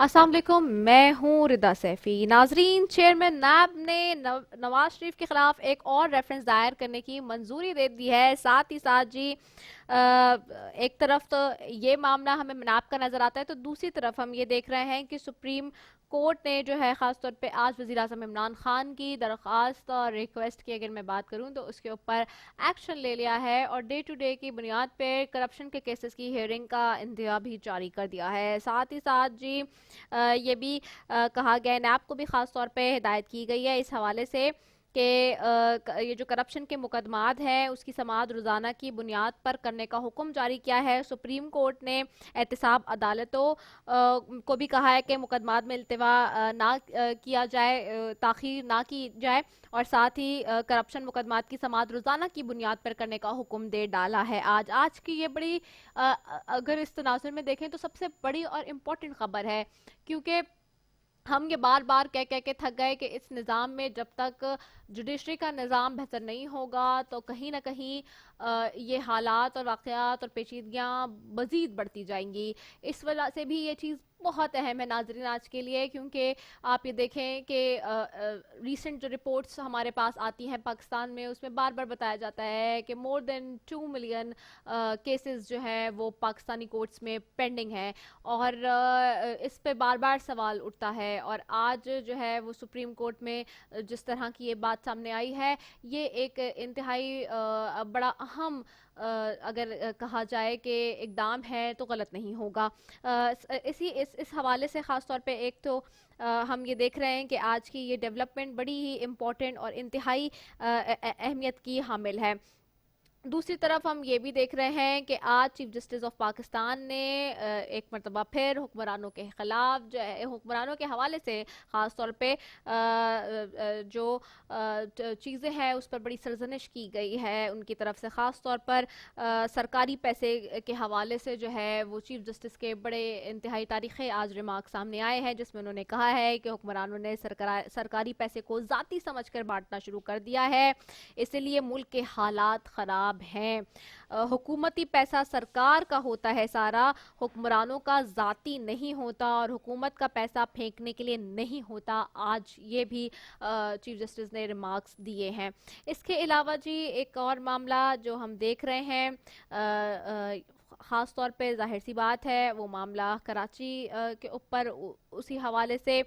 अस्सलाम वालेकुम। मैं हूँ रिदा सैफी। नाजरीन, चेयरमैन नैब ने नवाज शरीफ के खिलाफ एक और रेफरेंस दायर करने की मंजूरी दे दी है। साथ ही साथ जी एक तरफ तो ये मामला हमें नैब का नजर आता है, तो दूसरी तरफ हम ये देख रहे हैं कि सुप्रीम कोर्ट ने जो है ख़ास तौर पे आज वज़ीर आज़म इमरान खान की दरख्वास्त और रिक्वेस्ट की अगर मैं बात करूं तो उसके ऊपर एक्शन ले लिया है और डे टू डे की बुनियाद पे करप्शन के केसेस की हियरिंग का इंतहा भी जारी कर दिया है। साथ ही साथ जी ये भी कहा गया है, नैब को भी ख़ास तौर पे हिदायत की गई है इस हवाले से कि ये जो करप्शन के मुकदमात हैं उसकी समाअत रोज़ाना की बुनियाद पर करने का हुक्म जारी किया है। सुप्रीम कोर्ट ने एहतसाब अदालतों को भी कहा है कि मुकदमात में इल्तिवा ना किया जाए, ताख़ीर ना की जाए और साथ ही करप्शन मुकदमात की समाअत रोज़ाना की बुनियाद पर करने का हुक्म दे डाला है। आज की ये बड़ी अगर इस तनाजुर में देखें तो सबसे बड़ी और इम्पोर्टेंट खबर है, क्योंकि हम ये बार बार कह कह के थक गए कि इस निज़ाम में जब तक जुडिशरी का निज़ाम बेहतर नहीं होगा तो कहीं ना कहीं ये हालात और वाक़यात और पेचीदगियाँ मज़ीद बढ़ती जाएंगी। इस वजह से भी ये चीज़ बहुत अहम है नाजरीन आज के लिए, क्योंकि आप ये देखें कि रीसेंट जो रिपोर्ट्स हमारे पास आती हैं पाकिस्तान में, उसमें बार बार बताया जाता है कि मोर देन 2 मिलियन केसेस जो है वो पाकिस्तानी कोर्ट्स में पेंडिंग है और इस पे बार बार सवाल उठता है। और आज जो है वो सुप्रीम कोर्ट में जिस तरह की ये बात सामने आई है, ये एक इंतहाई बड़ा अहम अगर कहा जाए कि इकदाम है तो गलत नहीं होगा। इस हवाले से ख़ास तौर पे एक तो हम ये देख रहे हैं कि आज की ये डेवलपमेंट बड़ी ही इम्पोर्टेंट और इंतहाई अहमियत की हामिल है। दूसरी तरफ हम ये भी देख रहे हैं कि आज चीफ जस्टिस ऑफ पाकिस्तान ने एक मरतबा फिर हुक्मरानों के खिलाफ जो है हुक्मरानों के हवाले से ख़ास तौर पे जो चीज़ें हैं उस पर बड़ी सरजनिश की गई है उनकी तरफ से। ख़ास तौर पर सरकारी पैसे के हवाले से जो है वो चीफ जस्टिस के बड़े इंतहाई तारीख़ी आज रिमार्क सामने आए हैं, जिसमें उन्होंने कहा है कि हुक्मरानों ने सरकारी पैसे को ज़ाती समझ कर बांटना शुरू कर दिया है, इसलिए मुल्क के हालात ख़राब हैं। हुकूमती पैसा सरकार का होता है सारा, हुक्मरानों का ज़ाती नहीं होता और हुकूमत का पैसा फेंकने के लिए नहीं होता। आज ये भी चीफ जस्टिस ने रिमार्क्स दिए हैं। इसके अलावा जी एक और मामला जो हम देख रहे हैं, ख़ास तौर पे जाहिर सी बात है वो मामला कराची के ऊपर उसी हवाले से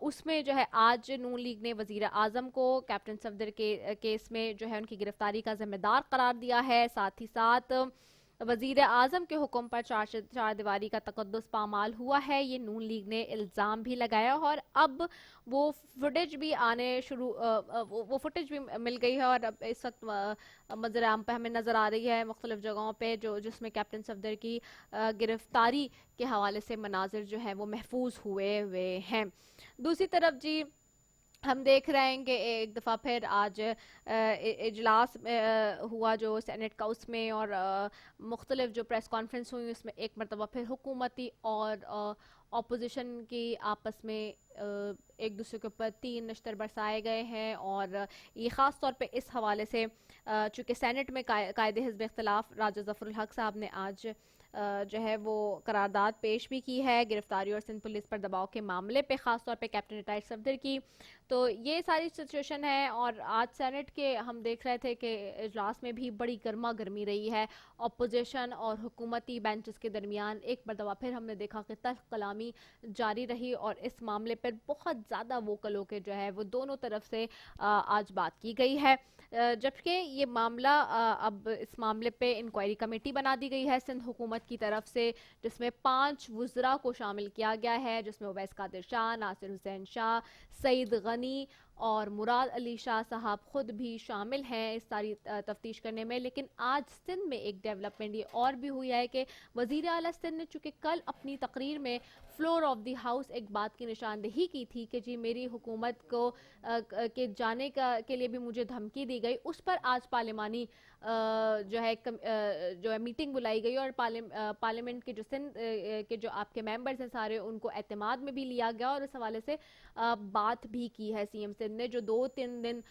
उसमें जो है आज नून लीग ने वजीर आजम को कैप्टन सफदर के केस में जो है उनकी गिरफ्तारी का जिम्मेदार करार दिया है। साथ ही साथ वजीर आजम के हुक्म पर चार दीवारी का तकद्दुस पामाल हुआ है, ये नून लीग ने इल्ज़ाम भी लगाया और अब वो फुटेज भी आने शुरू वो फुटेज भी मिल गई है और अब इस वक्त मंजर आम पे हमें नज़र आ रही है मुख्तलिफ जगहों पे जो जिसमें कैप्टन सफदर की गिरफ्तारी के हवाले से मनाजिर जो है वो महफूज हुए हुए हैं। दूसरी तरफ जी हम देख रहे हैं कि एक दफ़ा फिर आज इजलास हुआ जो सेनेट का, उसमें और मुख्तलिफ जो प्रेस कॉन्फ्रेंस हुई उसमें एक मरतबा फिर हुकूमती और अपोजिशन की आपस में एक दूसरे के ऊपर तीन नश्तर बरसाए गए हैं और ये ख़ास तौर पे इस हवाले से चूँकि सेनेट में कायदे हिज़्ब इख्तिलाफ राजा ज़फ़रुल हक साहब ने आज जो है वो करारदाद पेश भी की है गिरफ्तारी और सिंध पुलिस पर दबाव के मामले पे, ख़ास तौर पे कैप्टन रिटायर्ड सफदर की। तो ये सारी सिचुएशन है और आज सेनेट के हम देख रहे थे कि इजलास में भी बड़ी गर्मा गर्मी रही है अपोजिशन और हुकूमती बेंचेस के दरमियान। एक मरतबा फिर हमने देखा कि तल्ख कलामी जारी रही और इस मामले पर बहुत ज़्यादा वोकल होकर जो है वो दोनों तरफ से आज बात की गई है। जबकि ये मामला अब इस मामले पे इंक्वायरी कमेटी बना दी गई है सिंध हुकूमत की तरफ से, जिसमें 5 वुज़रा को शामिल किया गया है, जिसमें उवैस कादिर शाह, नासिर हुसैन शाह, सईद गनी और मुराद अली शाह साहब खुद भी शामिल हैं इस सारी तफ्तीश करने में। लेकिन आज सिंध में एक डेवलपमेंट ये और भी हुई है कि वज़ीर आला सिंध ने चूँकि कल अपनी तकरीर में फ्लोर ऑफ द हाउस एक बात की निशानदेही की थी कि जी मेरी हुकूमत को के जाने का के लिए भी मुझे धमकी दी गई, उस पर आज पार्लिमानी जो है जो है मीटिंग बुलाई गई और पार्लियामेंट के जो सिंध के जो आपके मेंबर्स हैं सारे उनको एतमाद में भी लिया गया और इस हवाले से बात भी की है सीएम सिंध ने। जो 2-3 दिन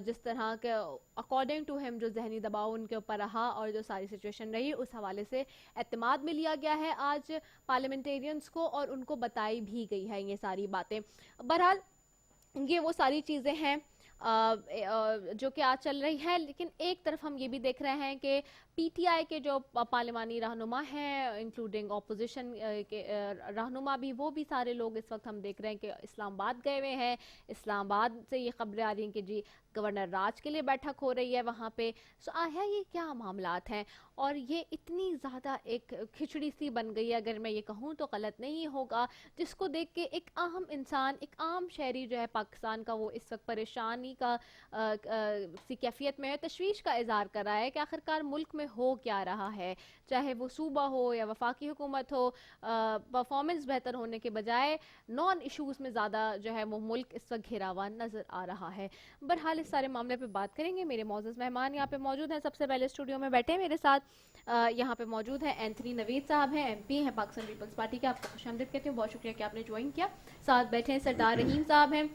जिस तरह के अकॉर्डिंग टू हिम जो जहनी दबाव उनके ऊपर रहा और जो सारी सिचुएशन रही उस हवाले से एतमाद में लिया गया है आज पार्लियामेंटेरियंस को और उनको बताई भी गई है ये सारी बातें। बहरहाल ये वो सारी चीज़ें हैं जो कि आज चल रही है। लेकिन एक तरफ हम ये भी देख रहे हैं कि पीटीआई के जो पार्लिमानी रहनुमा हैं इंक्लूडिंग ऑपोजिशन के रहनुमा भी वो भी सारे लोग इस वक्त हम देख रहे हैं कि इस्लामाबाद गए हुए हैं। इस्लामाबाद से ये खबरें आ रही हैं कि जी गवर्नर राज के लिए बैठक हो रही है वहाँ पे। सो आया ये क्या मामलात हैं और ये इतनी ज़्यादा एक खिचड़ी सी बन गई है अगर मैं ये कहूँ तो गलत नहीं होगा, जिसको देख के एक आम इंसान एक आम शहरी जो है पाकिस्तान का वो इस वक्त परेशानी का सी कैफियत में है, तशवीश का इजहार कर रहा है कि आखिरकार मुल्क में हो क्या रहा है, चाहे वो सूबा हो या वफाकी हुकूमत हो। परफॉर्मेंस बेहतर होने के बजाय नॉन इशूज़ में ज़्यादा जो है वो मुल्क इस वक्त घिरा हुआ नज़र आ रहा है। बहरहाल इस सारे मामले पे बात करेंगे। मेरे मौजूद मेहमान यहाँ पे मौजूद हैं। सबसे पहले स्टूडियो में बैठे मेरे साथ यहाँ पे मौजूद हैं एंथनी नवीद साहब हैं, एमपी हैं पाकिस्तान पीपल्स पार्टी के। आपको खुशामदीद कहती हूँ, बहुत शुक्रिया कि आपने ज्वाइन किया। साथ बैठे हैं सरदार रहीम साहब हैं,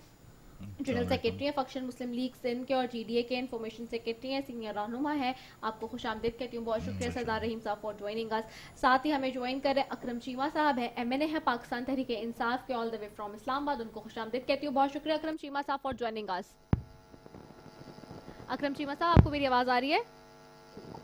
जनरल सेक्रेटरी हैं फक्शन मुस्लिम लीग सिंध के और जीडीए के इंफॉर्मेशन सेक्रेटरी हैं, सीनियर रहनुमा हैं। आपको खुशामदीद कहती हूँ, बहुत शुक्रिया सरदार रहीम साहब फॉर ज्वाइनिंग अस। साथ ही हमें ज्वाइन कर रहे हैं अकरम चीमा साहब हैं, एमएनए हैं पाकिस्तान तहरीक इंसाफ के, all the way from Islamabad. उनको खुशामदीद कहती हूँ, बहुत शुक्रिया अकरम चीमा साहब फॉर ज्वाइनिंग अस। अकरम चीमा साहब आपको मेरी आवाज़ आ रही है?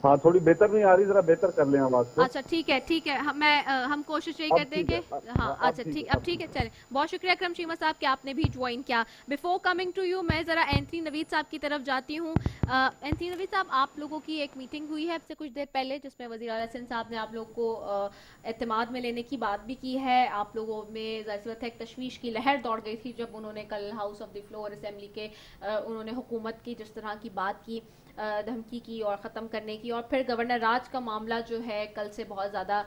हाँ, थोड़ी बेहतर नहीं आ रही, जरा बेहतर कर लें आवाज को। अच्छा ठीक है ठीक है, हम कोशिश यही करते हैं कि हाँ अच्छा ठीक, अब ठीक है चलें। बहुत शुक्रिया अकरम चीमा साहब कि आपने भी ज्वाइन किया। बिफोर कमिंग टू यू मैं ज़रा एंथनी नवीद साहब की तरफ जाती हूँ। एंथनी नवीद साहब, आप लोगों की एक मीटिंग हुई है अब से कुछ देर पहले जिसमें वज़ीर आला सिंध साहब ने आप लोग को एतमाद में लेने की बात भी की है। आप लोगों में ज़ाहिर सी एक तशवीश की लहर दौड़ गई थी जब उन्होंने कल house of the floor assembly के उन्होंने हुकूमत की जिस तरह की बात की, धमकी की और ख़त्म करने की, और फिर गवर्नर राज का मामला जो है कल से बहुत ज़्यादा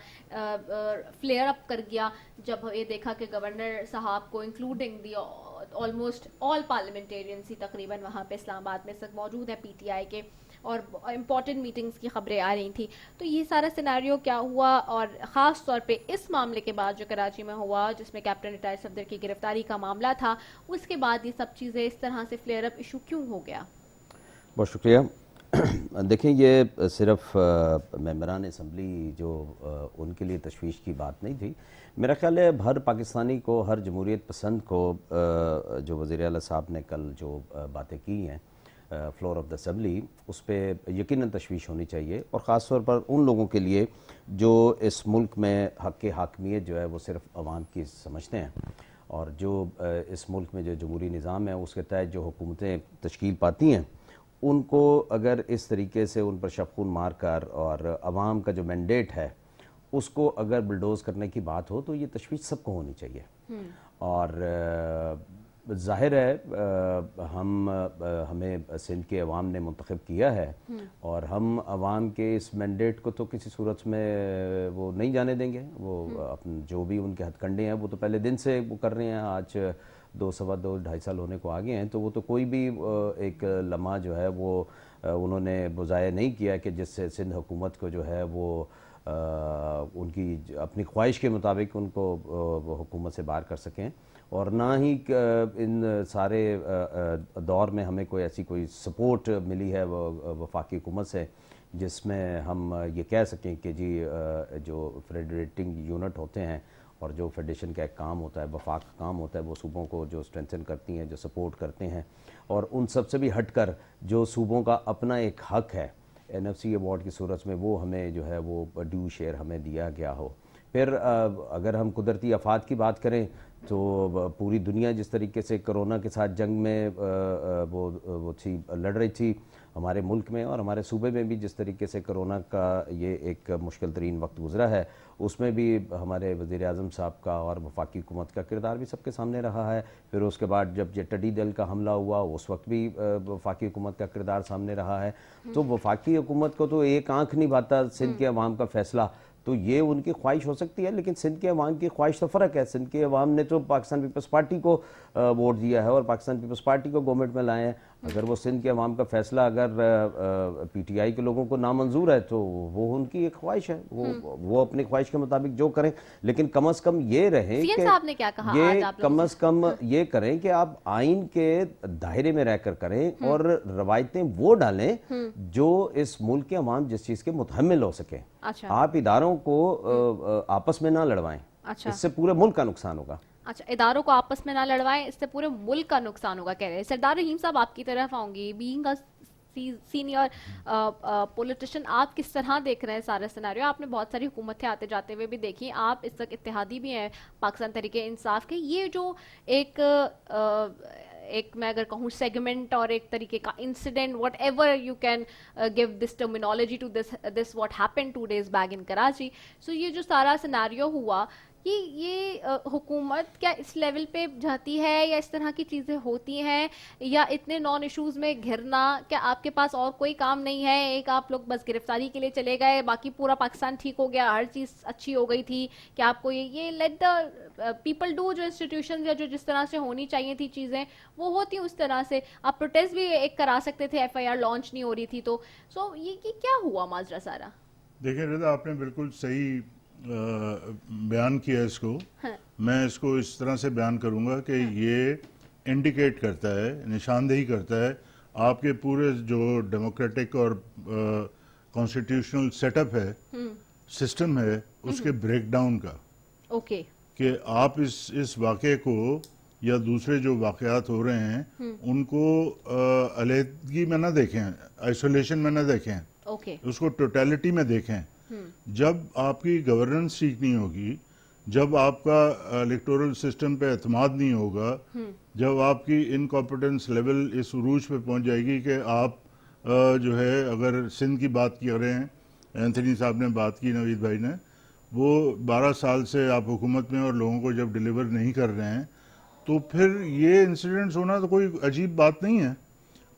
फ्लेयर अप कर गया जब ये देखा कि गवर्नर साहब को including the almost all parliamentarians ही तकरीबन वहाँ पे इस्लामाबाद में सब मौजूद है पीटीआई के, और इम्पॉर्टेंट मीटिंग्स की खबरें आ रही थी। तो ये सारा सिनेरियो क्या हुआ और ख़ास तौर पे इस मामले के बाद जो कराची में हुआ जिसमें कैप्टन रिटायर्ड सफदर की गिरफ्तारी का मामला था, उसके बाद ये सब चीज़ें इस तरह से फ्लेयर अप इशू क्यों हो गया? बहुत शुक्रिया। देखें, ये सिर्फ मेंबरान असम्बली जो उनके लिए तशवीश की बात नहीं थी। मेरा ख्याल है हर पाकिस्तानी को, हर जमहूरियत पसंद को जो वज़ीर आला साहब ने कल जो बातें की हैं फ्लोर ऑफ द असम्बली, उस पर यकीनन तशवीश होनी चाहिए, और ख़ास तौर पर उन लोगों के लिए जो इस मुल्क में हक़ के हाकमियत जो है वो सिर्फ अवाम की समझते हैं, और जो इस मुल्क में जो जमहूरी निज़ाम है उसके तहत जो हुकूमतें तश्कील पाती हैं उनको अगर इस तरीके से उन पर शबखून मार कर और अवाम का जो मैंडेट है उसको अगर बुलडोज़ करने की बात हो तो ये तशवीश सबको होनी चाहिए। और ज़ाहिर है हमें सिंध के अवाम ने मुंतखब किया है और हम अवाम के इस मैंडेट को तो किसी सूरत में वो नहीं जाने देंगे। वो अपन जो भी उनके हथकंडे हैं वो तो पहले दिन से वो कर रहे हैं, आज 2 सवा 2-2.5 साल होने को आ गए हैं, तो वो तो कोई भी एक लम्हा जो है वो उन्होंने बुज़ाया नहीं किया कि जिससे सिंध हुकूमत को जो है वो उनकी अपनी ख्वाहिश के मुताबिक उनको हुकूमत से बाहर कर सकें, और ना ही इन सारे दौर में हमें कोई ऐसी कोई सपोर्ट मिली है वफाकी हुकूमत से जिसमें हम ये कह सकें कि जी जो फेडरेटिंग यूनिट होते हैं और जो फेडरेशन का एक काम होता है, वफाक का काम होता है, वो सूबों को जो स्ट्रेंथन करती हैं, जो सपोर्ट करते हैं, और उन सब से भी हटकर जो सूबों का अपना एक हक है एनएफसी अवार्ड की सूरत में वो हमें जो है वो ड्यू शेयर हमें दिया गया हो। फिर अगर हम कुदरती आफात की बात करें तो पूरी दुनिया जिस तरीके से कोरोना के साथ जंग में वो थी लड़ रही थी, हमारे मुल्क में और हमारे सूबे में भी जिस तरीके से कोरोना का ये एक मुश्किल तरीन वक्त गुजरा है, उसमें भी हमारे वज़ीर आज़म साहब का और वफाकी हुकूमत का किरदार भी सबके सामने रहा है। फिर उसके बाद जब ये टिड्डी दल का हमला हुआ उस वक्त भी वफाकी हुकूमत का किरदार सामने रहा है। तो वफाकी हुकूमत को तो एक आँख नहीं भाता सिंध के अवाम का फैसला, तो ये उनकी ख्वाहिश हो सकती है, लेकिन सिंध के अवाम की ख्वाहिश तो फ़र्क है। सिंध के अवाम ने तो पाकिस्तान पीपल्स पार्टी को वोट दिया है और पाकिस्तान पीपल्स पार्टी को गवर्नमेंट में लाए हैं। अगर वो सिंध के अवाम का फैसला अगर पीटीआई के लोगों को नामंजूर है तो वो उनकी एक ख्वाहिश है, वो अपनी ख्वाहिश के मुताबिक जो करें, लेकिन कम से कम ये रहे सीएम कि साहब ने क्या कहा आज ये आप लोगों कम से? से कम ये करें कि आप आइन के दायरे में रहकर करें और रवायतें वो डालें जो इस मुल्क के अवाम जिस चीज़ के मुतहम्मिल हो सके। अच्छा आप इदारों को आपस में ना लड़वाएं, अच्छा इससे पूरे मुल्क का नुकसान होगा। अच्छा, इदारों को आपस में ना लड़वाएं, इससे पूरे मुल्क का नुकसान होगा कह रहे हैं। सरदार रहीम साहब, आपकी तरफ आऊंगी। बीइंग अ सीनियर पॉलिटिशियन, आप किस तरह देख रहे हैं सारा सिनेरियो? आपने बहुत सारी हुकूमतें आते जाते हुए भी देखी, आप इस वक्त इत्तेहादी भी हैं पाकिस्तान तहरीके इंसाफ के। ये जो एक एक मैं अगर कहूँ सेगमेंट और एक तरीके का incident, whatever you can give this terminology to this what happened 2 days back in Karachi. So ये जो सारा सिनेरियो हुआ, ये हुकूमत क्या इस लेवल पे जाती है या इस तरह की चीज़ें होती हैं, या इतने नॉन इश्यूज में घिरना, क्या आपके पास और कोई काम नहीं है? एक आप लोग बस गिरफ्तारी के लिए चले गए, बाकी पूरा पाकिस्तान ठीक हो गया, हर चीज़ अच्छी हो गई थी? क्या आपको ये लेट द पीपल डू, जो इंस्टीट्यूशन या जो जिस तरह से होनी चाहिए थी चीज़ें वो होती उस तरह से? आप प्रोटेस्ट भी एक करा सकते थे, एफआईआर लॉन्च नहीं हो रही थी तो। सो ये क्या हुआ माजरा सारा? देखिए रिदा, आपने बिल्कुल सही बयान किया इसको। हाँ। मैं इसको इस तरह से बयान करूंगा कि ये इंडिकेट करता है, निशानदेही करता है आपके पूरे जो डेमोक्रेटिक और कॉन्स्टिट्यूशनल सेटअप है, सिस्टम है, उसके ब्रेकडाउन का। ओके। कि आप इस वाक़े को या दूसरे जो वाक़यात हो रहे हैं उनको अलहदगी में ना देखें, आइसोलेशन में ना देखें, ओके। उसको टोटलिटी में देखें। जब आपकी गवर्नेंस ठीक नहीं होगी, जब आपका इलेक्टोरल सिस्टम पे एतमाद नहीं होगा, जब आपकी इनकॉम्पिटेंस लेवल इस उरूज पे पहुंच जाएगी कि आप जो है, अगर सिंध की बात कर रहे हैं, एंथनी साहब ने बात की, नवीद भाई ने, वो 12 साल से आप हुकूमत में और लोगों को जब डिलीवर नहीं कर रहे हैं तो फिर ये इंसिडेंट्स होना तो कोई अजीब बात नहीं है।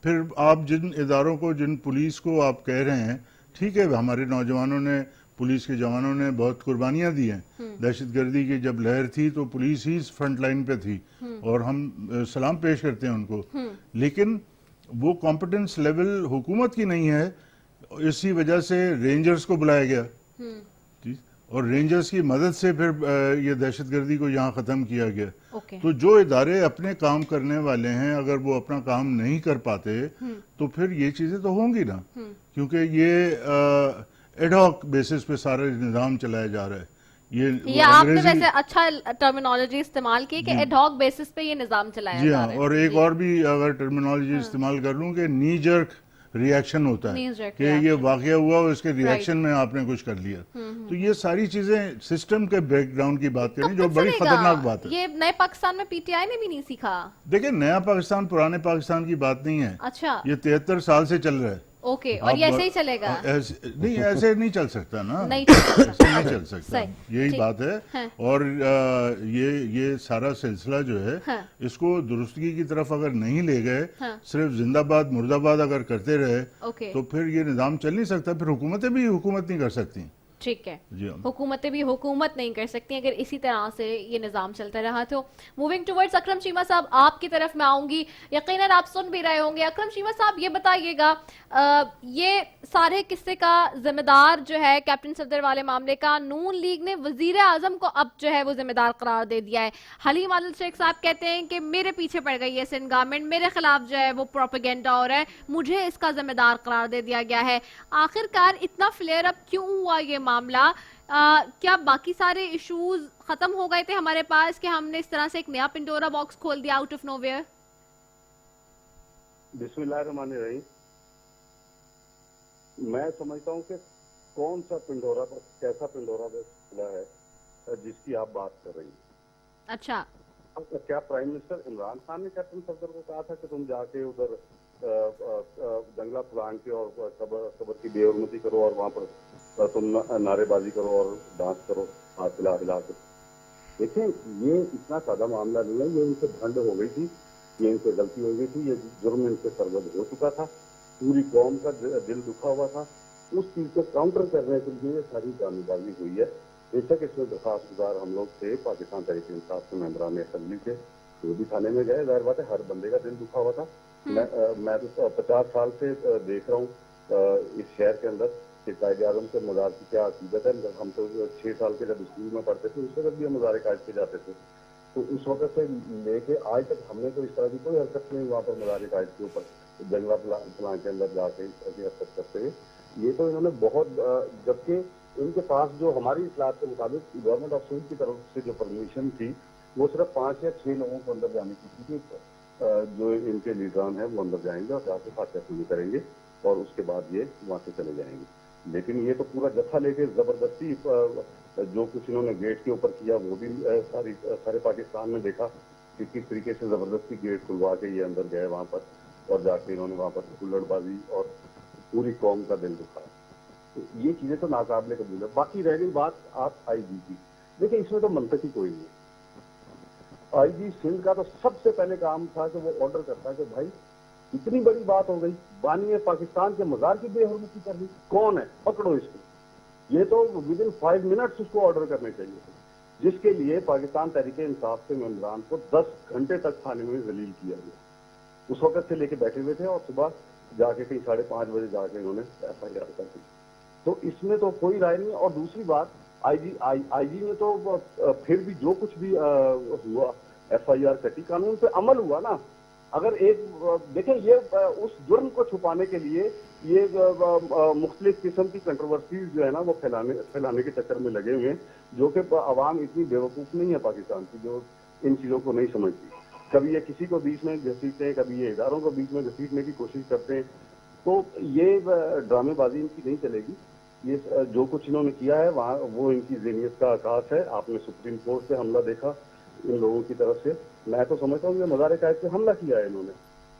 फिर आप जिन इदारों को, जिन पुलिस को आप कह रहे हैं, ठीक है, हमारे नौजवानों ने, पुलिस के जवानों ने बहुत कुर्बानियां दी हैं। दहशतगर्दी की जब लहर थी तो पुलिस ही फ्रंट लाइन पे थी और हम सलाम पेश करते हैं उनको, लेकिन वो कॉम्पिटेंस लेवल हुकूमत की नहीं है। इसी वजह से रेंजर्स को बुलाया गया और रेंजर्स की मदद से फिर ये दहशतगर्दी को यहाँ ख़त्म किया गया। तो जो इदारे अपने काम करने वाले हैं, अगर वो अपना काम नहीं कर पाते तो फिर ये चीज़ें तो होंगी ना, क्योंकि ये एडहॉक बेसिस पे सारा निज़ाम चलाया जा रहा है। ये आपने वैसे अच्छा टर्मिनोलॉजी इस्तेमाल की कि एडहॉक बेसिस पे ये निज़ाम चलाया जी जा हाँ, रहा है। और एक और भी अगर टर्मिनोलॉजी इस्तेमाल कर लूँ कि नी जर्क रिएक्शन होता है कि ये वाकया हुआ और इसके रिएक्शन में आपने कुछ कर लिया। तो ये सारी चीजें सिस्टम के ब्रेकडाउन की बात करें जो बड़ी खतरनाक बात है। ये नए पाकिस्तान में पीटीआई ने भी नहीं सीखा। देखिए, नया पाकिस्तान पुराने पाकिस्तान की बात नहीं है। अच्छा, ये 73 साल से चल रहा है। ओके, और ये ऐसे ही चलेगा? नहीं, ऐसे नहीं चल सकता ना, नहीं चल सकता। ऐसे नहीं चल सकता, यही ठीक बात है। हाँ। और ये सारा सिलसिला जो है, हाँ। इसको दुरुस्तगी की तरफ अगर नहीं ले गए, हाँ। सिर्फ जिंदाबाद मुर्दाबाद अगर करते रहे, ओके। तो फिर ये निजाम चल नहीं सकता, फिर हुकूमतें भी हुकूमत नहीं कर सकती। ठीक है, जी हाँ। हुकूमतें भी हुकूमत नहीं कर सकती अगर इसी तरह से ये निज़ाम चलता रहा तो। मूविंग टुवर्ड्स अकरम चीमा साहब, आपकी तरफ मैं आऊंगी। यकीनन आप सुन भी रहे होंगे। अकरम चीमा साहब, ये बताइएगा, ये सारे किस्से का जिम्मेदार जो है कैप्टन सफदर वाले मामले का, नून लीग ने वजीर आजम को अब जो है वो जिम्मेदार करार दे दिया है। हलीम आदिल शेख साहब कहते हैं कि मेरे पीछे पड़ गई है सिंध गवर्नमेंट, मेरे खिलाफ जो है वो प्रोपेगेंडा हो रहा है, मुझे इसका जिम्मेदार करार दे दिया गया है। आखिरकार इतना फ्लेयर अप क्यों हुआ ये मामला? क्या बाकी सारे इश्यूज खत्म हो गए थे हमारे पास कि हमने इस तरह से एक नया पिंडोरा बॉक्स खोल दिया आउट ऑफ नोवेयर? बिस्मिल्लाहिर्रहमानिर्रहीम। मैं समझता हूँ कि कौन सा पिंडोरा बॉक्स, कैसा पिंडोरा बॉक्स खुला है जिसकी आप बात कर रही हैं। अच्छा, क्या प्राइम मिनिस्टर इमरान खान ने कैप्टन सफदर को कहा था कि तुम जाके उधर जंगला प्लांट के और कबर की बेहरमती करो और वहां पर तुम नारेबाजी करो और डांस करो हाथ हिला हिला कर? देखें, ये इतना सादा मामला नहीं है। ये इनसे भंड हो गई थी, ये इनसे गलती हो गई थी, ये जुर्म इनसे सरगर्द हो चुका था, पूरी कौम का दिल दुखा हुआ था। उस चीज को काउंटर करने के लिए ये सारी जानेबाजी हुई है। बेशक इसमें दरखास्त गुजार हम लोग थे, पाकिस्तान तहरीक इंसाफ के मेंबरान असेंबली के, जो भी थाने में गए, जाहिर बात है हर बंदे का दिल दुखा हुआ था। मैं तो 50 साल से देख रहा हूँ इस शहर के अंदर कि कायदे आजम के मज़ार की क्या अकीदत है। हम तो 6 साल के जब स्कूल में पढ़ते थे उस वक्त भी हम मज़ार कायद पे जाते थे, तो उस वक्त से लेके आज तक हमने तो इस तरह की कोई हरकत नहीं वहाँ पर मज़ार कायद के ऊपर जंगला फलां के अंदर जाके ऐसी हरकत करते हुए। ये तो इन्होंने बहुत, जबकि इनके पास जो हमारी इस्लाहत के मुताबिक गवर्नमेंट ऑफ सिंध की तरफ से जो परमिशन थी वो सिर्फ 5 या 6 लोगों को अंदर जाने की थी। जो इनके लीडरान है वो अंदर जाएंगे और जाके फातिहा पूरी करेंगे और उसके बाद ये वहाँ से चले जाएंगे। लेकिन ये तो पूरा जत्था लेके जबरदस्ती जो कुछ इन्होंने गेट के ऊपर किया वो भी सारे पाकिस्तान में देखा कि किस तरीके से जबरदस्ती गेट खुलवा के ये अंदर गए वहाँ पर और जाके इन्होंने वहाँ पर हुल्लड़बाजी और पूरी कौम का दिल दुखाया। तो ये चीजें तो नाकाबिले कबूल है। बाकी रह गई बात आप आईजी की, देखिए इसमें तो मंतक ही कोई नहीं है। आईजी सिंध का तो सबसे पहले काम था कि वो ऑर्डर करता कि भाई इतनी बड़ी बात हो गई, बानी पाकिस्तान के मज़ार की बेहुरमती कर दी, कौन है पकड़ो इसको। ये तो विद इन 5 मिनट्स उसको ऑर्डर करने चाहिए थे, जिसके लिए पाकिस्तान तहरीके इंसाफ के मेंबरान को 10 घंटे तक थाने में जलील किया गया। उस वक्त से लेके बैठे हुए थे और सुबह जाके कहीं 5:30 बजे जाके इन्होंने FIR कर दी। तो इसमें तो कोई राय नहीं। और दूसरी बात, आईजी ने तो फिर भी जो कुछ भी हुआ FIR कटी, कानून पे अमल हुआ ना। अगर एक देखें ये उस जुर्म को छुपाने के लिए ये मुख्तलिफ किस्म की कंट्रोवर्सीज जो है ना वो फैलाने के चक्कर में लगे हुए हैं, जो कि अवाम इतनी बेवकूफ़ नहीं है पाकिस्तान की जो इन चीज़ों को नहीं समझती। कभी ये किसी को बीच में घसीटते हैं, कभी ये इदारों को बीच में घसीटने की कोशिश करते हैं। तो ये ड्रामेबाजी इनकी नहीं चलेगी। ये जो कुछ इन्होंने किया है वहाँ वो इनकी ज़हनियत का आकाश है। आपने सुप्रीम कोर्ट से हमला देखा इन लोगों की तरफ से। मैं तो समझता हूँ कि मज़ार कायद पे हमला किया है इन्होंने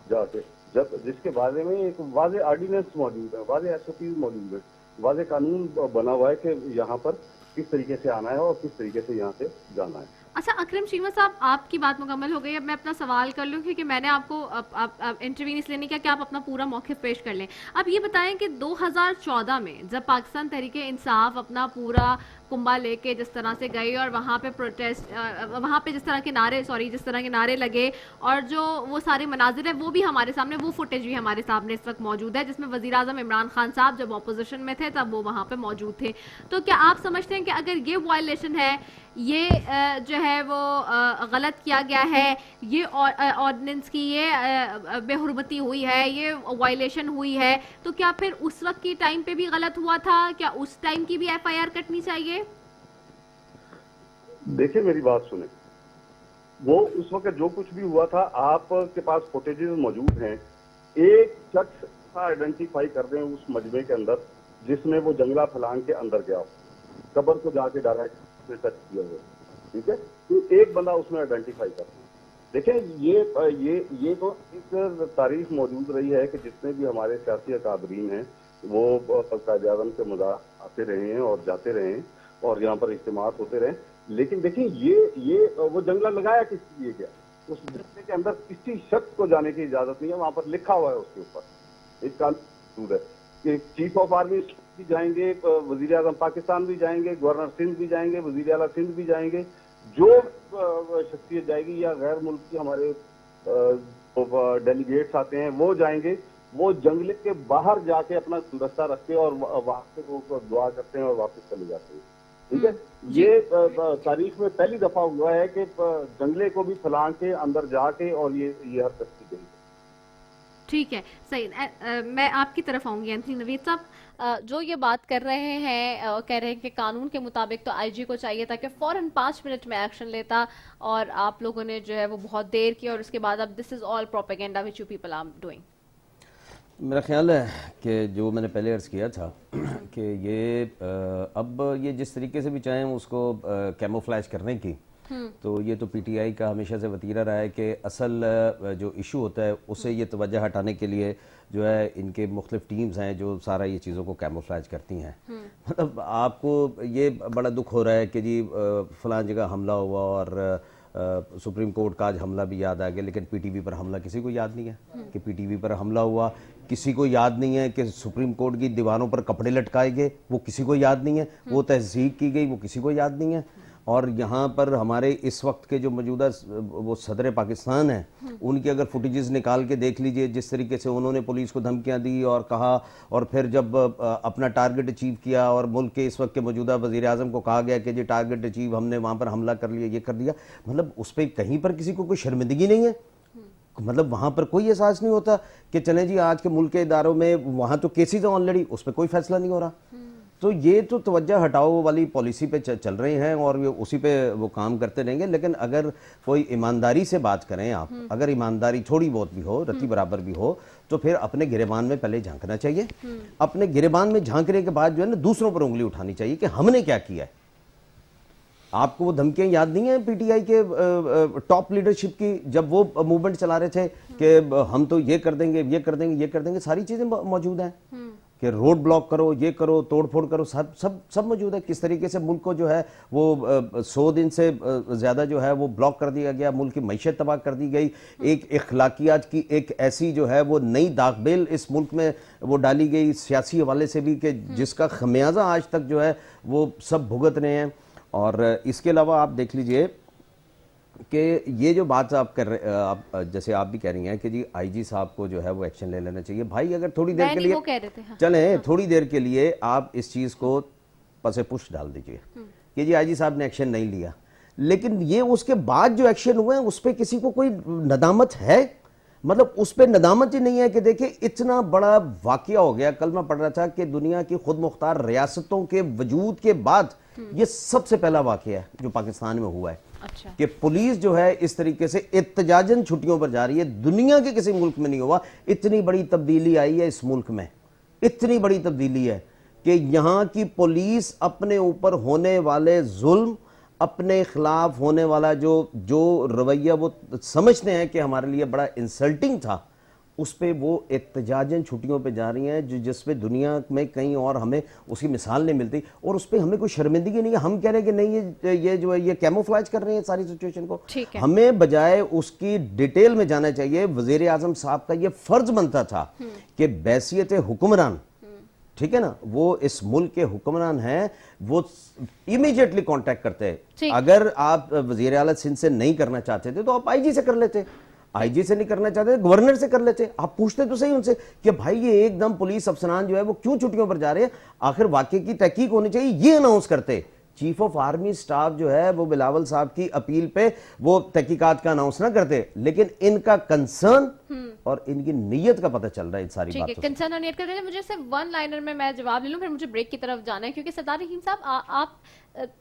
जाके, जब जिसके बारे में एक वाज़े ऑर्डिनेंस मौजूद है, वाज़े SOP मौजूद है, वाज़े कानून बना हुआ है कि यहाँ पर किस तरीके से आना है और किस तरीके से यहाँ से जाना है। अच्छा अकरम श्रीवास्तव साहब, आपकी बात मुकम्मल हो गई। अब मैं अपना सवाल कर लूँ क्योंकि मैंने आपको इंटरव्यू इसलिए नहीं किया कि आप अपना पूरा मौक़िफ़ पेश कर लें। अब ये बताएं कि 2014 में जब पाकिस्तान तहरीके इंसाफ अपना पूरा कुंभा लेके जिस तरह से गई और वहाँ पे प्रोटेस्ट, वहाँ पे जिस तरह के नारे लगे और जो वो सारे मनाजिर है वो भी हमारे सामने, वो फुटेज भी हमारे सामने इस वक्त मौजूद है जिसमें वज़ीर आज़म इमरान खान साहब जब ऑपोजिशन में थे तब वो वहाँ पे मौजूद थे। तो क्या आप समझते हैं कि अगर ये वायलेशन है, ये जो है वो गलत किया गया है, ये ऑर्डिनेंस की ये बेहुरमती हुई है, ये वायलेशन हुई है, तो क्या फिर उस वक्त के टाइम पे भी गलत हुआ था? क्या उस टाइम की भी FIR कटनी चाहिए? देखिए मेरी बात सुने, वो उस वक्त जो कुछ भी हुआ था आपके पास फुटेजेस मौजूद हैं। एक शख्स आइडेंटिफाई कर रहे हैं उस मजमे के अंदर जिसने वो जंगला फलांग के अंदर गया, कब्र को जाके डायरेक्ट टच किया हुआ, ठीक है। तो एक बंदा उसमें आइडेंटिफाई करता है। देखें ये तो एक तारीख मौजूद रही है कि जितने भी हमारे सियासी अकादरीन हैं वो कायदे आज़म के मज़ार आते रहे हैं और जाते रहे हैं और यहाँ पर इज्तिमात होते रहे। लेकिन देखिए ये वो जंगला लगाया किस लिए गया? उस जंगले के अंदर किसी शख्स को जाने की इजाजत नहीं है, वहां पर लिखा हुआ है उसके ऊपर एक कानून है कि चीफ ऑफ आर्मी भी जाएंगे, वजीर आजम पाकिस्तान भी जाएंगे, गवर्नर सिंध भी जाएंगे, वजीर आला सिंध भी जाएंगे, जो शख्सियत जाएगी या गैर मुल्क की हमारे डेलीगेट्स आते हैं वो जाएंगे। वो जंगले के बाहर जाके अपना गुलदस्ता रखते हैं और वहां से वो दुआ करते हैं और वापस चले जाते हैं, ठीक है। ये तारीख में पहली दफा हुआ है कि जंगले को भी फलांग के अंदर जाके और ये हरकत की गई। ठीक है, सही। मैं आपकी तरफ आऊंगी एंथनी नवीद साहब। जो ये बात कर रहे हैं, कह रहे हैं कि कानून के मुताबिक तो आईजी को चाहिए था कि फौरन 5 मिनट में एक्शन लेता, और आप लोगों ने जो है वो बहुत देर की और उसके बाद अब this is all propaganda which you people are doing. मेरा ख्याल है कि जो मैंने पहले अर्ज़ किया था कि ये अब ये जिस तरीके से भी चाहें उसको कैमोफ्लैज करने की, तो ये तो PTI का हमेशा से वतीरा रहा है कि असल जो इशू होता है उससे ये तवज्जो हटाने के लिए जो है इनके मुख्तलिफ टीम्स हैं जो सारा ये चीज़ों को कैमोफ्लैज करती हैं। मतलब आपको ये बड़ा दुख हो रहा है कि जी फ़लाँ जगह हमला हुआ और सुप्रीम कोर्ट का आज हमला भी याद आ गया, लेकिन PTV पर हमला किसी को याद नहीं है कि PTV पर हमला हुआ। किसी को याद नहीं है कि सुप्रीम कोर्ट की दीवारों पर कपड़े लटकाए गए, वो किसी को याद नहीं है। वो तहज़ीक की गई, वो किसी को याद नहीं है। और यहाँ पर हमारे इस वक्त के जो मौजूदा वो सदर पाकिस्तान है, उनकी अगर फुटेजेस निकाल के देख लीजिए, जिस तरीके से उन्होंने पुलिस को धमकियाँ दी और कहा, और फिर जब अपना टारगेट अचीव किया और मुल्क के इस वक्त के मौजूदा वज़ीर आज़म को कहा गया कि जी टारगेट अचीव, हमने वहाँ पर हमला कर लिया, ये कर दिया, मतलब उस पर कहीं पर किसी को कोई शर्मिंदगी नहीं है। मतलब वहाँ पर कोई एहसास नहीं होता कि चलें जी आज के मुल्क के इदारों में वहाँ तो केसेस हैं ऑलरेडी, उस पर कोई फैसला नहीं हो रहा। तो ये तो तवज्जो हटाओ वाली पॉलिसी पे चल रहे हैं और ये उसी पे वो काम करते रहेंगे। लेकिन अगर कोई ईमानदारी से बात करें आप, अगर ईमानदारी थोड़ी बहुत भी हो, रत्ती बराबर भी हो, तो फिर अपने गिरेबान में पहले झांकना चाहिए। अपने गिरेबान में झांकने के बाद जो है ना, दूसरों पर उंगली उठानी चाहिए कि हमने क्या किया है। आपको वो धमकियां याद नहीं है पीटीआई के टॉप लीडरशिप की, जब वो मूवमेंट चला रहे थे कि हम तो ये कर देंगे, ये कर देंगे, ये कर देंगे, सारी चीजें मौजूद हैं कि रोड ब्लॉक करो, ये करो, तोड़ फोड़ करो, सब सब सब मौजूद है। किस तरीके से मुल्क को जो है वो 100 दिन से ज़्यादा जो है वो ब्लॉक कर दिया गया, मुल्क की मईशत तबाह कर दी गई, एक इखलाकियात की एक ऐसी जो है वो नई दागबेल इस मुल्क में वो डाली गई सियासी हवाले से भी, कि जिसका खमियाजा आज तक जो है वो सब भुगत रहे हैं। और इसके अलावा आप देख लीजिए कि ये जो बात आप कर रहे, आप जैसे आप भी कह रही हैं कि जी आईजी साहब को जो है वो एक्शन ले लेना चाहिए। भाई अगर थोड़ी देर के लिए कह रहे थे, हाँ। चलें, थोड़ी देर के लिए आप इस चीज़ को पसे पुश डाल दीजिए कि जी आईजी साहब ने एक्शन नहीं लिया, लेकिन ये उसके बाद जो एक्शन हुए हैं उस पर किसी को कोई नदामत है? मतलब उस पर नदामत ही नहीं है कि देखिए इतना बड़ा वाकया हो गया। कल मैं पढ़ रहा था कि दुनिया की खुद मुख्तार रियासतों के वजूद के बाद ये सबसे पहला वाकया है जो पाकिस्तान में हुआ है। अच्छा। कि पुलिस जो है इस तरीके से इत्तेजाजन छुट्टियों पर जा रही है। दुनिया के किसी मुल्क में नहीं हुआ। इतनी बड़ी तब्दीली आई है इस मुल्क में, इतनी बड़ी तब्दीली है कि यहाँ की पुलिस अपने ऊपर होने वाले जुल्म, अपने खिलाफ होने वाला जो रवैया वो समझते हैं कि हमारे लिए बड़ा इंसल्टिंग था, उस पे वो एहतजाजन छुट्टियों पे जा रही हैं, जिसपे दुनिया में कहीं और हमें उसकी मिसाल नहीं मिलती, और उस पे हमें कोई शर्मिंदगी नहीं है। हम कह रहे हैं कि नहीं ये जो है ये कैमोफ्लेज कर रहे हैं सारी सिचुएशन को। हमें बजाय उसकी डिटेल में जाना चाहिए। वजीर आजम साहब का ये फर्ज बनता था कि बैसियत हुक्मरान, ठीक है ना, वो इस मुल्क के हुक्मरान हैं, वो इमीडिएटली कांटेक्ट करते हैं। अगर आप वजीर आला सिंध से नहीं करना चाहते थे तो आप आईजी से कर लेते, आईजी से नहीं करना चाहते थे गवर्नर से कर लेते। आप पूछते तो सही उनसे कि भाई ये एकदम पुलिस अफसरान जो है वो क्यों छुट्टियों पर जा रहे हैं, आखिर वाकई की तहकीक होनी चाहिए, ये अनाउंस करते। चीफ ऑफ आर्मी स्टाफ जो है वो बिलावल साहब की अपील पे वो तहकीकात का अनाउंस ना करते, लेकिन इनका कंसर्न और इनकी नीयत का पता चल रहा है। सारी बात कंसर्न और नीयत का मुझे सिर्फ वन लाइनर में मैं जवाब ले लूं, फिर मुझे ब्रेक की तरफ जाना है, क्योंकि सरदार रहीम साहब आप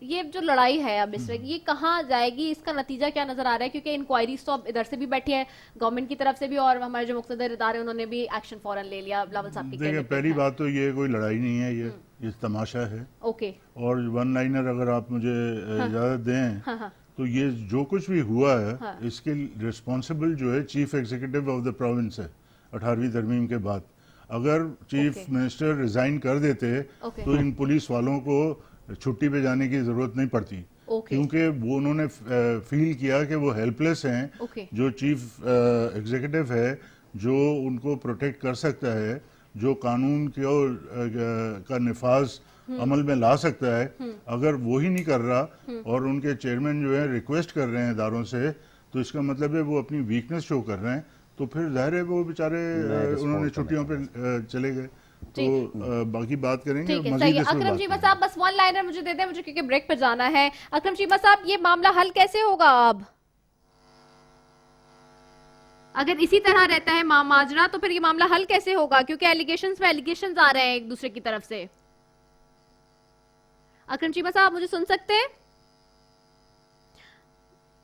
ये जो लड़ाई है अब इस ये कहाँ जाएगी, इसका नतीजा क्या नजर आ रहा है? क्योंकि इंक्वायरीज तो अब इधर से भी बैठी है गवर्नमेंट की तरफ से भी, और हमारे जो मुख्तदर इदारे उन्होंने भी एक्शन फौरन ले लिया बिलावल साहब की। देखिए पहली बात तो ये कोई लड़ाई नहीं है, ये तमाशा है। ओके। और वन लाइनर अगर आप मुझे इजाजत दें तो ये जो कुछ भी हुआ है इसके रिस्पॉन्सिबल जो है chief executive of the province है 18वीं तरमीम के बाद। अगर चीफ मिनिस्टर रिजाइन कर देते तो इन पुलिस वालों को छुट्टी पे जाने की जरूरत नहीं पड़ती, क्योंकि वो उन्होंने फील किया कि वो हेल्पलेस हैं। जो चीफ एग्जीक्यूटिव है जो उनको प्रोटेक्ट कर सकता है, जो कानून का निफाज अमल में ला सकता है, अगर वो ही नहीं कर रहा और उनके चेयरमैन जो है रिक्वेस्ट कर रहे हैं इदारों से, तो इसका मतलब है वो अपनी वीकनेस शो कर रहे हैं। तो फिर जाहिर है वो बेचारे उन्होंने छुट्टियों पे चले गए। तो बाकी बात करेंगे मजीद। अकरम चीमा साहब बस वन लाइनर मुझे दे दें, मुझे क्योंकि ब्रेक पे जाना है। अकरम चीमा साहब ये मामला हल कैसे होगा अब? अगर इसी तरह रहता है माजरा तो फिर ये मामला हल कैसे होगा? क्योंकि एलिगेशंस पे एलिगेशंस आ रहे हैं एक दूसरे की तरफ से। अकरम चीमा साहब मुझे सुन सकते हैं?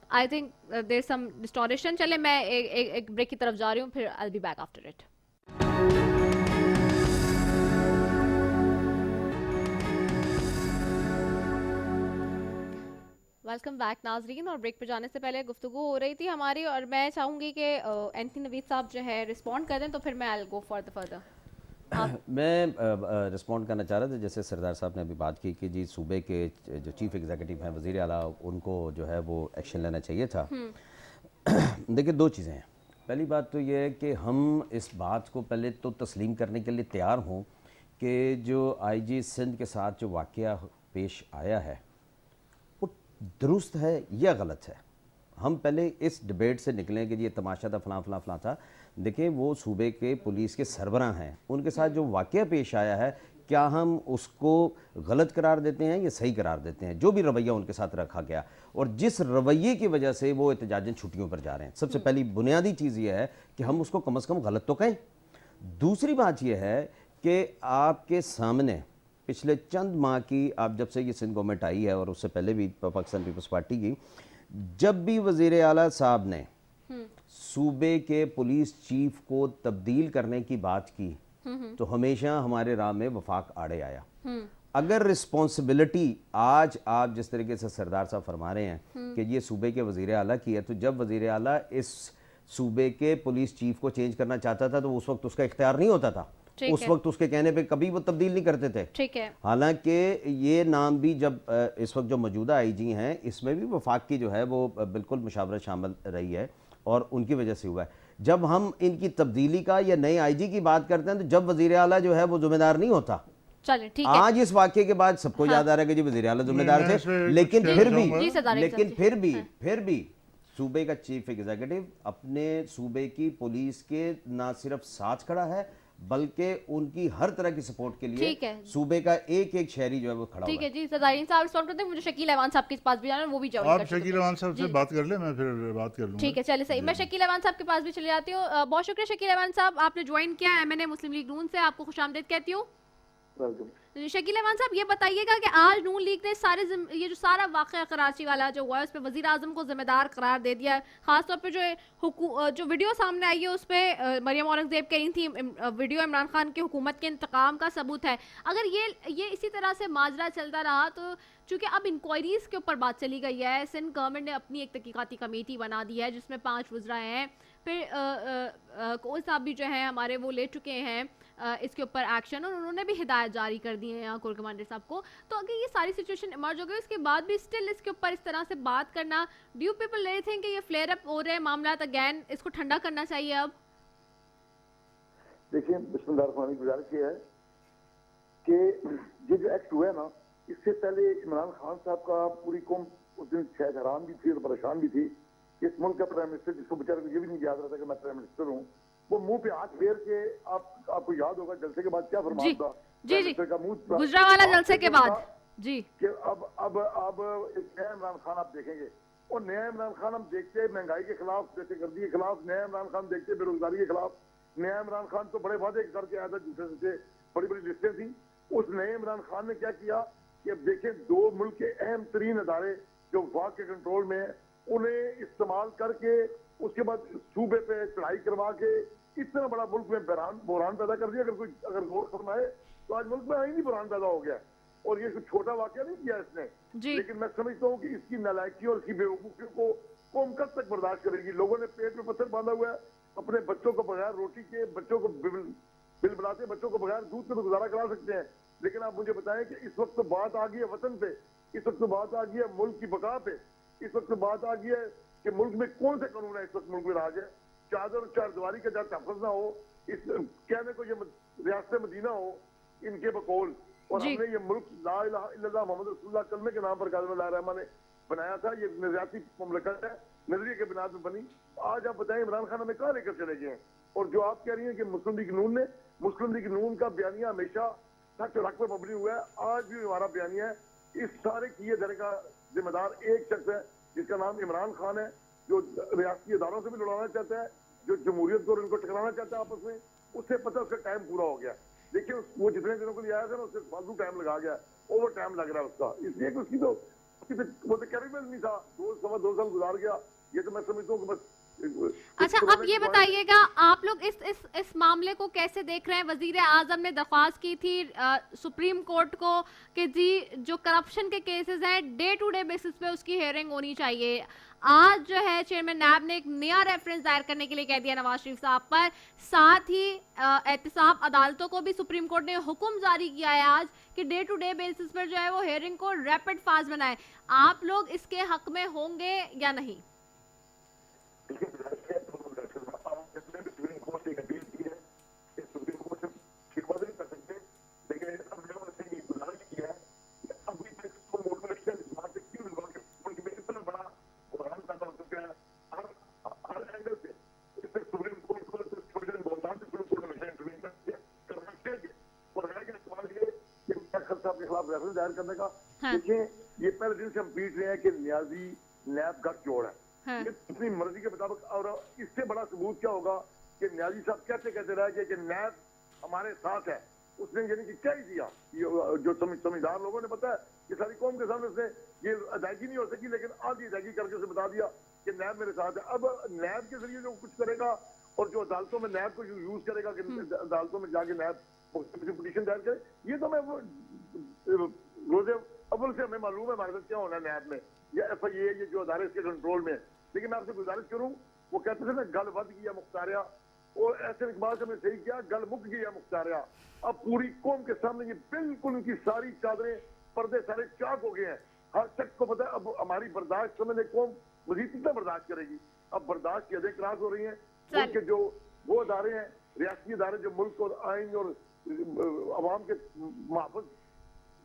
I think there some distortion. चले मैं एक ब्रेक की तरफ जा रही हूँ, फिर I will be back after it. Welcome back नाजरीन। और ब्रेक पे जाने से पहले गुफ्तगू हो रही थी हमारी, और मैं चाहूंगी कि एंथनी नवीद साहब जो है रिस्पॉन्ड कर दें, तो फिर मैं I will go for the further. मैं रिस्पॉन्ड करना चाह रहा था, जैसे सरदार साहब ने अभी बात की कि जी सूबे के जो चीफ एग्जीक्यूटिव हैं वज़ीर आला, उनको जो है वो एक्शन लेना चाहिए था। देखिए दो चीज़ें हैं। पहली बात तो ये है कि हम इस बात को पहले तो तस्लीम करने के लिए तैयार हों कि जो आईजी सिंध के साथ जो वाक़या पेश आया है वो दुरुस्त है या गलत है? हम पहले इस डिबेट से निकलें कि ये तमाशा था, फलां फलां फलां था। देखिए, वो सूबे के पुलिस के सरबराह हैं, उनके साथ जो वाक़या पेश आया है, क्या हम उसको गलत करार देते हैं या सही करार देते हैं? जो भी रवैया उनके साथ रखा गया और जिस रवैये की वजह से वो एहतजाजन छुट्टियों पर जा रहे हैं, सबसे पहली बुनियादी चीज़ ये है कि हम उसको कम से कम गलत तो कहें। दूसरी बात यह है कि आपके सामने पिछले चंद माह की, आप जब से ये सिंध गवर्नमेंट आई है और उससे पहले भी पाकिस्तान पीपल्स पार्टी की, जब भी वज़ीर आला साहब ने सूबे के पुलिस चीफ को तब्दील करने की बात की तो हमेशा हमारे राह में वफाक आड़े आया। अगर रिस्पॉन्सिबिलिटी आज आप जिस तरीके से सरदार साहब फरमा रहे हैं कि ये सूबे के वज़ीर आला की है, तो जब वज़ीर आला इस सूबे के पुलिस चीफ को चेंज करना चाहता था तो उस वक्त उसका इख्तियार नहीं होता था, उस वक्त उसके कहने पे कभी वो तब्दील नहीं करते थे। ठीक है। हालांकि ये नाम भी जब इस वक्त जो मौजूदा आईजी हैं, इसमें भी वफाक की जो है वो बिल्कुल मुशावरत शामिल रही है और उनकी वजह से हुआ है। जब हम इनकी तब्दीली का या नए आईजी की बात करते हैं तो जब वज़ीर आला जो है वो जिम्मेदार नहीं होता। चलिए ठीक है। आज इस वाक्य के बाद सबको याद आ रहा है कि जी वज़ीर आला जिम्मेदार मैं थे, इसमें लेकिन कुछ फिर कहना भी चाहूंगा। सूबे का चीफ एग्जीक्यूटिव अपने सूबे की पुलिस के ना सिर्फ साथ खड़ा है बल्कि उनकी हर तरह की सपोर्ट के लिए ठीक है। सूबे का एक एक शहरी जो है वो खड़ा ठीक हुआ है जी, सरदारीन साहब रिस्पॉन्ड करते हैं। मुझे शकील अहमान साहब के पास भी जाना है, वो भी ज्वाइन आप कर चुके शकील हैं। अहमान साहब से जी। बात कर ले, मैं फिर बात कर लूंगा। ठीक है, चलिए सही। मैं शकील अहमान साहब के पास भी चले जाती हूँ। बहुत शुक्रिया शकील अहमान साहब, आपने ज्वाइन किया एमएनए मुस्लिम लीग नून से, आपको खुशामदीद कहती हूँ। शकील अहमान साहब, ये बताइएगा कि आज नून लीग ने ये जो सारा वाक़या कराची वाला जो हुआ है उस पर वज़ीर आज़म को जिम्मेदार करार दे दिया है। खासतौर पे जो वीडियो सामने आई है उस पर मरियम औरंगज़ेब कह रही थी वीडियो इमरान खान की हुकूमत के इंतकाम का सबूत है। अगर ये इसी तरह से माजरा चलता रहा तो चूँकि अब इंक्वायरीज़ के ऊपर बात चली गई है, सिंध गवर्नमेंट ने अपनी एक तहकीकाती कमेटी बना दी है जिसमें 5 वज़रा हैं, फिर कोल साहब भी जो हैं हमारे वो ले चुके हैं इसके ऊपर एक्शन, और उन्होंने भी हिदायत जारी कर दी है यहाँ कोर कमांडर साहब को। तो अगर ये सारी सिचुएशन इमर्ज हो गई उसके बाद भी स्टिल इसके ऊपर इस तरह से बात करना, डू यू पीपल ले थिंक कि ये फ्लेयर अप हो रहे हैं मामला, अगेन इसको ठंडा करना चाहिए अब? देखिए, बिस्मिल्लाह गुजारिश ये है कि ये जो एक्ट हुआ है ना, इससे पहले इमरान खान साहब का पूरी कौम उस दिन शायद हैरान भी थी और परेशान भी थी। इस मुल्क का प्राइम मिनिस्टर, जिसको बेचारे को ये भी नहीं याद रहता कि मैं प्राइम मिनिस्टर हूँ, वो मुंह पे हाथ फेर के आपको याद होगा जलसे के बाद क्या फरमान था जी जी गुजरावाला जलसे के बाद जी कि अब एक नया इमरान खान आप देखेंगे, और नया इमरान खान हम देखते हैं महंगाई के खिलाफ, दहशतगर्दी के खिलाफ, नया इमरान खान देखते हैं बेरोजगारी के खिलाफ। नया इमरान खान तो बड़े वादे करके आया था, दूसरे से बड़ी बड़ी लिस्टें थी। उस नए इमरान खान ने क्या किया कि अब देखें, 2 मुल्क के अहम तरीन अदारे जो वफाक के कंट्रोल में है उन्हें इस्तेमाल करके उसके बाद सूबे पे चढ़ाई करवा के इतना बड़ा मुल्क में बहरान पैदा कर दिया। अगर गौर फरमाए तो आज मुल्क में आईनी बहरान पैदा हो गया, और ये कोई छोटा वाकया नहीं किया इसने। लेकिन मैं समझता हूँ कि इसकी नालायकी और इसकी बेवकूफियों को कौम कब तक बर्दाश्त करेगी। लोगों ने पेट में पत्थर बांधा हुआ है, अपने बच्चों को बगैर रोटी के, बच्चों को बिल बनाते बच्चों को बगैर दूध के तो गुजारा करा सकते हैं। लेकिन आप मुझे बताएं कि इस वक्त तो बात आ गई है वतन पे, इस वक्त तो बात आ गई है मुल्क की बका पे, इस वक्त तो बात आ गई है कि मुल्क में कौन से कानून है इस वक्त मुल्क में राज है। चादर और चारदीवारी का जहाँ तहफ़्फ़ुज़ ना हो, इस कहने को ये रियासत मदीना हो इनके बकौल, और हमने ये मुल्क ला इलाहा इल्लल्लाह मोहम्मद रसूलुल्लाह कलमे के नाम पर काज़िम रहमान ने बनाया था। ये नज़रियाती ममलकत है, नजरिए के बिना पे बनी। आज आप बताएं इमरान खान हमें कहाँ लेकर चले गए हैं। और जो आप कह रही हैं कि मुस्लिम लीग नून का बयानिया हमेशा सच और हक पर मबनी हुआ है, आज भी हमारा बयानिया है। इस सारे किए जाने का जिम्मेदार एक शख्स है जिसका नाम इमरान खान है, जो रियासती इदारों से भी लड़ाना चाहता है, जो जमहूरियत को उनको टकराना चाहता है आपस में। उससे पता उसका टाइम पूरा हो गया। देखिए वो जितने दिनों के लिए आया था ना, उससे फालतू टाइम लगा गया, ओवर टाइम लग रहा है उसका, इसलिए कि उसकी तो वो तो कैरेक्टर नहीं था। 2 साल गुजार गया। ये तो मैं समझता हूँ कि बस। अच्छा, अब ये बताइएगा आप लोग इस मामले को कैसे देख रहे हैं? वजीर आजम ने दरख्वास्त की थी सुप्रीम कोर्ट को कि जी जो करप्शन के केसेस हैं डे टू डे बेसिस पे उसकी हेयरिंग होनी चाहिए। आज जो है चेयरमैन नैब ने एक नया रेफरेंस दायर करने के लिए कह दिया नवाज शरीफ साहब पर। साथ ही एहतसाब अदालतों को भी सुप्रीम कोर्ट ने हुक्म जारी किया है आज कि डे टू डे बेसिस पर जो है वो हेयरिंग को रैपिड फास्ट बनाए। आप लोग इसके हक में होंगे या नहीं? खर साहब के खिलाफ रेफरेंस दायर करने का। हाँ। देखिए ये पहले दिन से हम पीट रहे हैं कि न्याजी नैब गठजोड़ है, हाँ। ये अपनी मर्जी के मुताबिक, और इससे बड़ा सबूत क्या होगा कि न्याजी साहब कहते रह गए कि नैब हमारे साथ है। उसने यानी कि क्या ही दिया, ये जो समझदार लोगों ने पता है कि सारी कौम के सामने उसने ये अदायगी नहीं हो सकी, लेकिन आधी अदायगी करके उसे बता दिया कि नैब मेरे साथ है। अब नैब के जरिए जो कुछ करेगा और जो अदालतों में नैब को यूज करेगा कि अदालतों में जाके नैब पिटीशन दायर करे, ये तो मैं रोजे अव्वल से हमें मालूम है हमारे साथ क्या होना है नैब में या FIA, ये जो अदारे इसके कंट्रोल में है। लेकिन मैं आपसे गुजारिश करूं, वो कहते थे ना गल वध गया मुख्तारिया, और ऐसे इकबाल से हमने सही किया, गल मुक गया मुख्तारिया। अब पूरी कौम के सामने ये बिल्कुल उनकी सारी चादरें पर्दे सारे चाक हो गए हैं। हर शख्स को पता है अब हमारी बर्दाश्त समझने कौम मजीद कितना बर्दाश्त करेगी। अब बर्दाश्त की हदें क्रॉस हो रही हैं। उनके जो वो अदारे हैं, रियासती अदारे जो मुल्क और आइन और अवाम के महफूज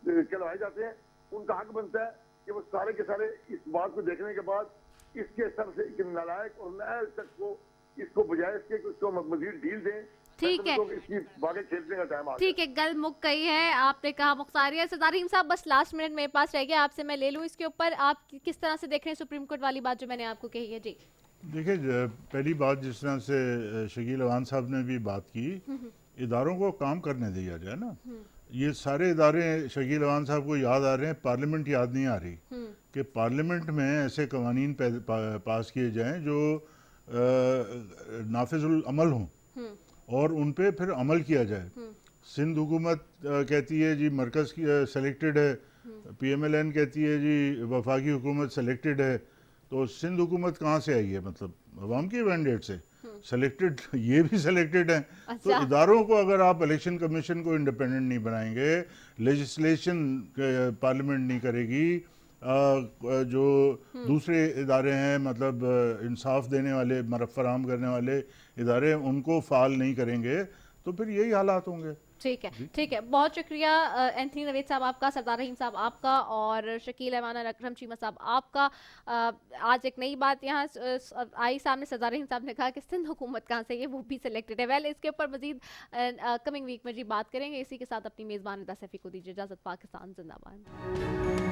कहलवाए जाते हैं, उनका हक बनता है कि वो सारे के सारे इस बात को देखने के बाद इसके सर से एक नालायक और नाअहल शख्स को इसको बजाय इसके कि उसको मजीद ढील दें। ठीक है, इसकी बातें खेलने का टाइम आ गया। ठीक है, गल मुक गई है, आपने कहा मुख्तारिया। सरदार रहीम साहब, बस लास्ट मिनट मेरे पास रह गया, आपसे मैं ले लूं इसके ऊपर, आप किस तरह से देख रहे हैं सुप्रीम कोर्ट वाली बात जो मैंने आपको कही है? जी देखिए, पहली बात जिस तरह से शकील अवान साहब ने भी बात की, इदारों को काम करने दिया जाए ना। ये सारे इदारे शकील अवान साहब को याद आ रहे हैं, पार्लियामेंट याद नहीं आ रही कि पार्लियामेंट में ऐसे कवानीन पास किए जाएं जो नाफिजुल अमल हों और उन पे फिर अमल किया जाए। सिंध हुकूमत कहती है जी मरकज़ की सेलेक्टेड है, PMLN कहती है जी वफाकी हुकूमत सेलेक्टेड है। तो सिंध हुकूमत कहाँ से आई है? मतलब अवाम की मैंडेट से सेलेक्टेड, ये भी सेलेक्टेड हैं। अच्छा। तो इदारों को अगर आप इलेक्शन कमीशन को इंडिपेंडेंट नहीं बनाएंगे, लेजिस्लेशन पार्लियामेंट नहीं करेगी, जो दूसरे इदारे हैं मतलब इंसाफ देने वाले, फराहम करने वाले इदारे, उनको फाल नहीं करेंगे, तो फिर यही हालात होंगे। ठीक है, ठीक है, बहुत शुक्रिया एंथनी नवेद साहब आपका, सरदार रहीम साहब आपका, और शकील अमान अकरम चीमा साहब आपका। आज एक नई बात यहाँ आई सामने, सरदार रहीम साहब ने कहा कि सिंध हुकूमत कहाँ से, ये वो भी सिलेक्टेड है। वेल, इसके ऊपर मजीद कमिंग वीक में जी बात करेंगे। इसी के साथ अपनी मेज़बान रिदा सैफी को दीजिए इजाज़त। पाकिस्तान जिंदाबाद।